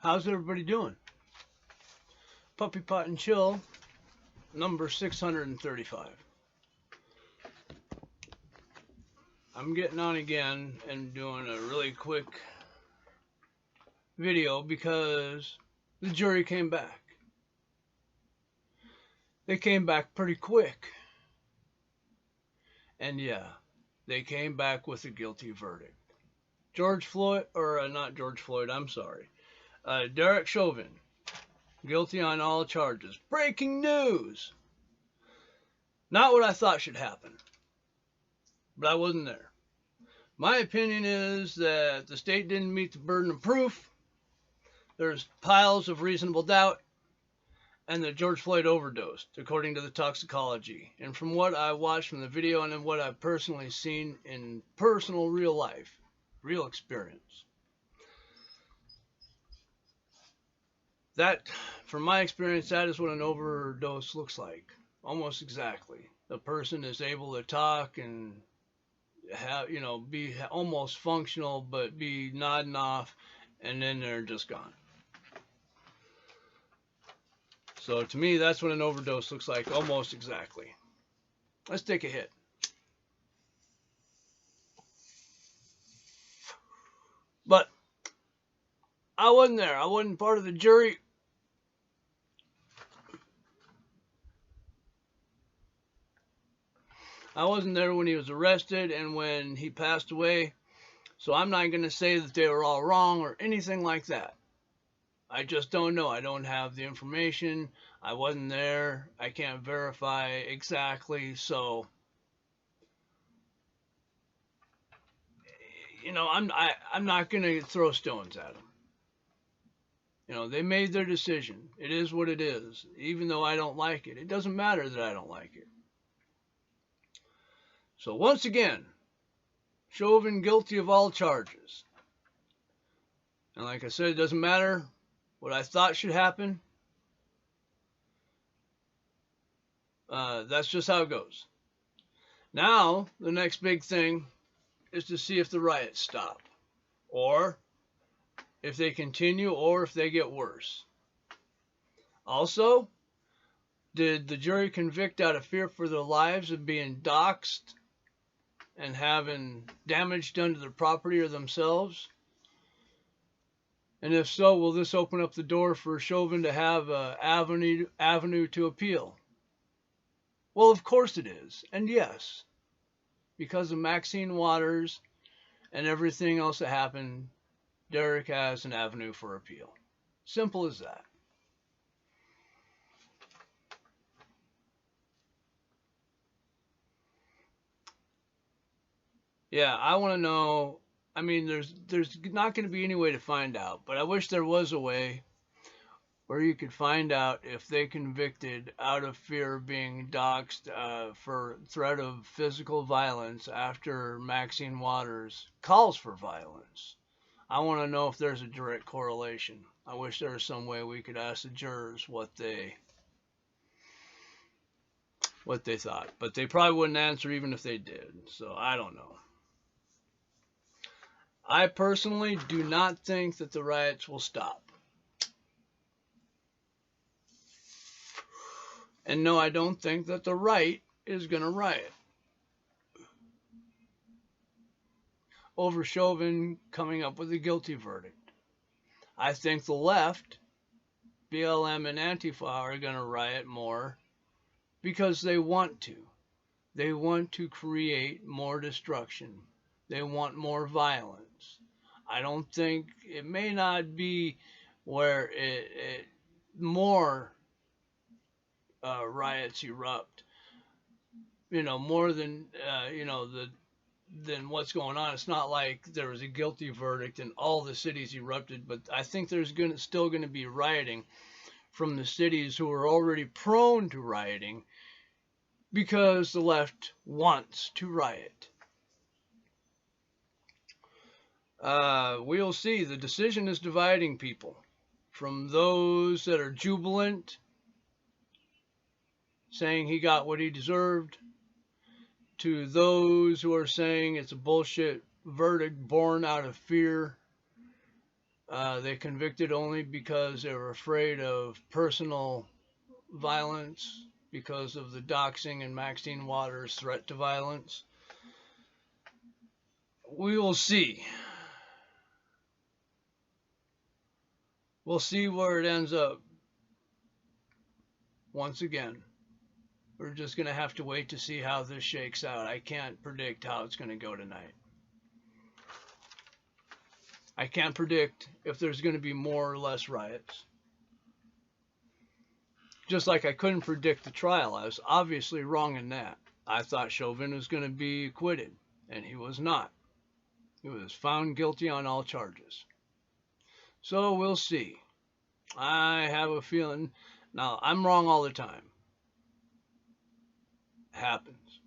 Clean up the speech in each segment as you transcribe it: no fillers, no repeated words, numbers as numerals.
How's everybody doing? Puppy Pot and Chill, number 635. I'm getting on again and doing a really quick video because the jury came back. They came back pretty quick. And yeah, they came back with a guilty verdict. George Floyd, or not George Floyd, I'm sorry. Derek Chauvin, guilty on all charges. Breaking news! Not what I thought should happen, but I wasn't there. My opinion is that the state didn't meet the burden of proof. There's piles of reasonable doubt, and that George Floyd overdosed, according to the toxicology. And from what I watched from the video and what I've personally seen in personal real life, real experience, that, from my experience, that is what an overdose looks like. Almost exactly. The person is able to talk and have, be almost functional, but be nodding off, and then they're just gone. So to me, that's what an overdose looks like, almost exactly. Let's take a hit. But I wasn't there. I wasn't part of the jury. I wasn't there when he was arrested and when he passed away. So I'm not going to say that they were all wrong or anything like that. I just don't know. I don't have the information. I wasn't there. I can't verify exactly. So, I'm not going to throw stones at them. They made their decision. It is what it is. Even though I don't like it, it doesn't matter that I don't like it. So once again, Chauvin guilty of all charges. And like I said, it doesn't matter what I thought should happen. That's just how it goes. Now, the next big thing is to see if the riots stop, or if they continue, or if they get worse. Also, did the jury convict out of fear for their lives of being doxxed and having damage done to their property or themselves? And if so, will this open up the door for Chauvin to have an avenue to appeal? Well, of course it is. And yes, because of Maxine Waters and everything else that happened, Derek has an avenue for appeal. Simple as that. Yeah, I want to know. I mean, there's not going to be any way to find out, but I wish there was a way where you could find out if they convicted out of fear of being doxxed for threat of physical violence after Maxine Waters calls for violence. I want to know if there's a direct correlation. I wish there was some way we could ask the jurors what they thought, but they probably wouldn't answer even if they did. So I don't know. I personally do not think that the riots will stop. And no, I don't think that the right is going to riot over Chauvin coming up with a guilty verdict. I think the left, BLM and Antifa, are going to riot more because they want to. They want to create more destruction. They want more violence. I don't think it may not be where it more riots erupt, more than than what's going on. It's not like there was a guilty verdict and all the cities erupted, but I think there's still going to be rioting from the cities who are already prone to rioting because the left wants to riot. We'll see. The decision is dividing people from those that are jubilant, saying he got what he deserved, to those who are saying it's a bullshit verdict born out of fear They convicted only because they were afraid of personal violence because of the doxing and Maxine Waters' threat to violence. We will see. We'll see where it ends up. Once again, we're just going to have to wait to see how this shakes out. I can't predict how it's going to go tonight. I can't predict if there's going to be more or less riots. Just like I couldn't predict the trial. I was obviously wrong in that. I thought Chauvin was going to be acquitted, and he was not. He was found guilty on all charges. So we'll see. I have a feeling. Now, I'm wrong all the time. It happens.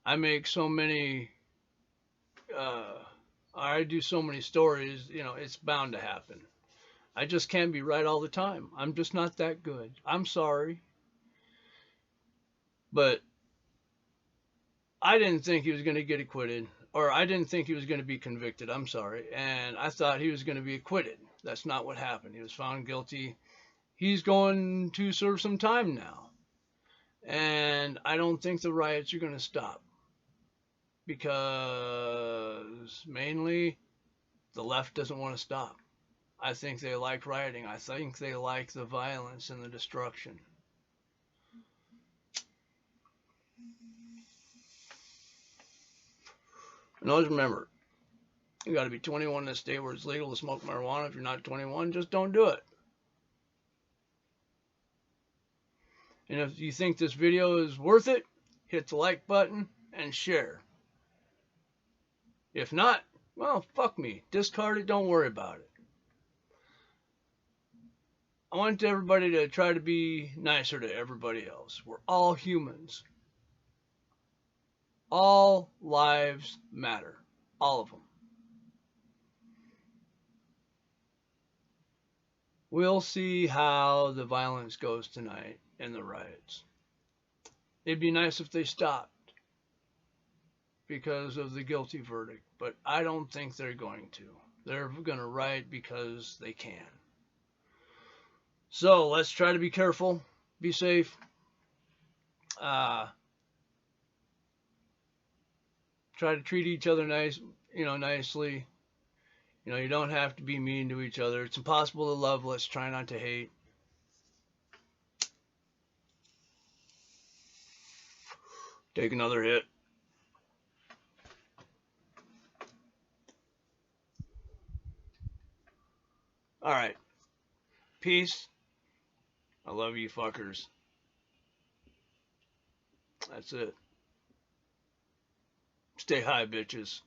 I make so many I do so many stories, it's bound to happen. I just can't be right all the time. I'm just not that good. I'm sorry. But I didn't think he was going to get acquitted, or I didn't think he was going to be convicted. I'm sorry. And I thought he was going to be acquitted. That's not what happened. He was found guilty. He's going to serve some time now. And I don't think the riots are going to stop. Because mainly the left doesn't want to stop. I think they like rioting. I think they like the violence and the destruction. And always remember, you got to be 21 in a state where it's legal to smoke marijuana. If you're not 21, just don't do it. And if you think this video is worth it, hit the like button and share. If not, well, fuck me. Discard it. Don't worry about it. I want everybody to try to be nicer to everybody else. We're all humans. All lives matter. All of them. We'll see how the violence goes tonight in the riots. It'd be nice if they stopped because of the guilty verdict, but I don't think they're going to. They're going to riot because they can. So let's try to be careful, be safe. Try to treat each other nicely. You don't have to be mean to each other. It's impossible to love. Let's try not to hate. Take another hit. All right. Peace. I love you fuckers. That's it. Stay high, bitches.